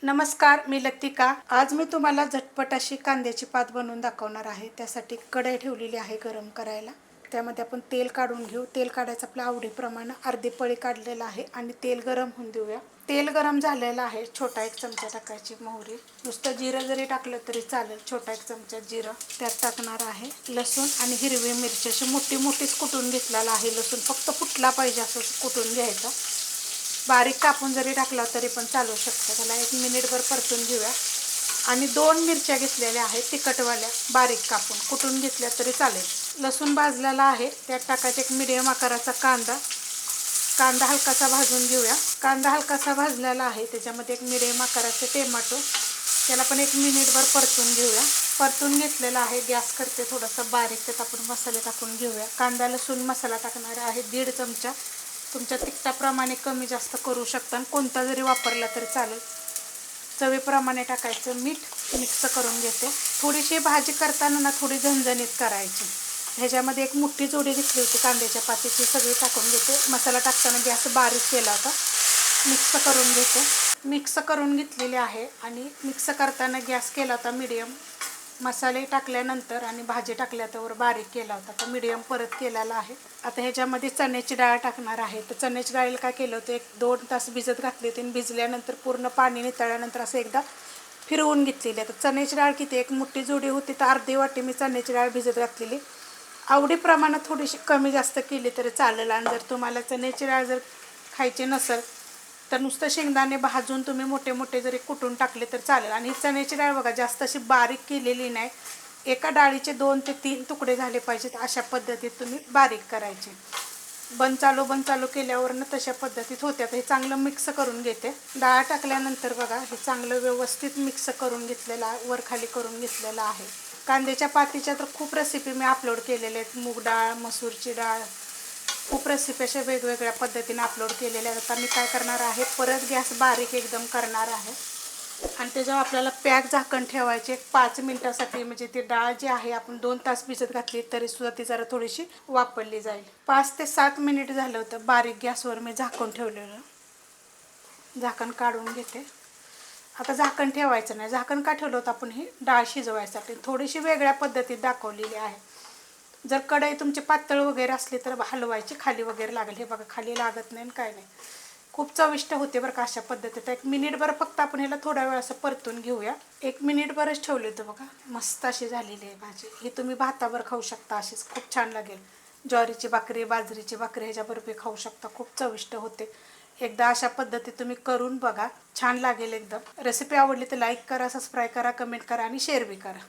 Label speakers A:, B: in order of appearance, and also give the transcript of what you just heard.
A: नमस्कार, मी लतिका। आज मी तुम्हाला झटपट अशी कांद्याची पात बनवून दाखवणार आहे। त्यासाठी कढई ठेवलेली आहे गरम करायला। त्यामध्ये आपण तेल काढून घेऊ। तेल काढायचं आपल्या आवडीप्रमाणे। अर्धी पळी काढलेला आहे आणि तेल गरम होऊन देऊया। तेल गरम झालेलं आहे। छोटा एक चमचा टाकायची मोहरी। नुसतं जिरं जरी टाकलं तरी चालेल। छोटा एक चमचा जिरं त्यात टाकणार आहे। लसूण आणि हिरवी मिरची अशी मोठी मोठीच कुटून घेतलेला आहे। लसूण फक्त फुटला पाहिजे असं कुटून घ्यायचं। बारीक कापून जरी टाकला तरी पण चालू शकतं। त्याला 1 मिनिटभर परतून घेऊया। आणि 2 मिरच्या घेतलेल्या आहेत तिखटवाल्या, बारीक कापून कुटून घेतल्या तरी चालेल। लसूण भाजलेला आहे, त्यात टाकायचा एक मीडियम आकाराचा कांदा। कांदा हलकासा भाजून घेऊया। कांदा हलकासा भाजलेला आहे, त्याच्यामध्ये एक मीडियम आकाराचे टोमॅटो, त्याला पण 1 मिनिटभर परतून घेऊया। परतून घेतलेला आहे। गॅस करते थोडासा बारीक, त्यात आपण मसाले टाकून घेऊया। कांदा लसूण मसाला टाकणार आहे 1.5 चमचा। तुमच्या तिखटाप्रमाणे कमी जास्त करू शकता आणि कोणता जरी वापरला तरी चालेल। चवीप्रमाणे टाकायचं मीठ। मिक्स करून घेते। थोडीशी भाजी करताना ना थोडी झणझणीत करायची। ह्याच्यामध्ये एक मोठी जोडी घेतली होती कांद्याच्या पातीची, सगळी टाकून घेते। मसाला टाकताना गॅस बारीक केला होता। मिक्स करून घेते। मिक्स करून घेतलेले आहे आणि मिक्स करताना गॅस केला होता मीडियम। मसाले टाकल्यानंतर आणि भाजी टाकल्यावर बारीक केला होता, तर मीडियम परत केलेला आहे। आता ह्याच्यामध्ये चण्याची डाळ टाकणार आहे। तर चण्याची डाळीला काय केलं होतं, 1-2 तास भिजत घातली होती। भिजल्यानंतर पूर्ण पाणी नितळल्यानंतर असं एकदा फिरवून घेतलेली आहे। तर चण्याची डाळ किती, एक मोठी जोडी होती तर अर्धी वाटी मी चण्याची डाळ भिजत घातलेली। आवडीप्रमाणे थोडीशी कमी जास्त केली तरी चालेल। आणि जर तुम्हाला चण्याची डाळ जर खायची नसेल तर नुसतं शेंगदाणे भाजून तुम्ही मोठे मोठे जरी कुटून टाकले तर चालेल। आणि ही चण्याची डाळ बघा जास्त अशी बारीक केलेली नाही। एका डाळीचे 2 ते 3 तुकडे झाले पाहिजेत, अशा पद्धतीत तुम्ही बारीक करायचे। बंद चालू केल्यावरनं तशा पद्धतीत होत्या। तर हे चांगलं मिक्स करून घेते। डाळ टाकल्यानंतर बघा हे चांगलं व्यवस्थित मिक्स करून घेतलेलं आहे, वर खाली करून घेतलेलं आहे। कांद्याच्या पातीच्या तर खूप रेसिपी मी अपलोड केलेल्या आहेत। मूग डाळ, मसूरची डाळ, खूप रेसिपी अशा वेगवेगळ्या पद्धतीने अपलोड केलेल्या आहेत। आता मी काय करणार आहे, परत गॅस बारीक एकदम करणार आहे आणि त्याच्यावर आपल्याला पॅक झाकण ठेवायचे 5 मिनिटासाठी। म्हणजे ती डाळ जी आहे आपण 2 तास भिजत घातली तरी सुद्धा ती जरा थोडीशी वापरली जाईल। 5 ते 7 मिनिट झालं होतं बारीक गॅसवर मी झाकून ठेवलेलं। झाकण काढून घेते। आता झाकण ठेवायचं नाही। झाकण का ठेवलं होतं आपण, ही डाळ शिजवायसाठी थोडीशी वेगळ्या पद्धतीत दाखवलेली आहे। जर कढई तुमची पातळ वगैरे असली तर हलवायची, खाली वगैरे लागेल। हे बघा खाली लागत नाही काय नाही। खूप चविष्ट होते बरं का अशा पद्धतीत। 1 मिनिटभर फक्त आपण ह्याला थोडा वेळ असं परतून घेऊया। 1 मिनिटभरच ठेवले होतं बघा, मस्त अशी झालेली आहे भाजी। ही तुम्ही भातावर खाऊ शकता, अशीच खूप छान लागेल। ज्वारीची भाकरी, बाजरीची भाकरी ह्याच्याबरोबर खाऊ शकता, खूप चविष्ट होते। एकदा अशा पद्धतीत तुम्ही करून बघा, छान लागेल एकदम। रेसिपी आवडली तर लाईक करा, सबस्क्राईब करा, कमेंट करा आणि शेअर बी करा।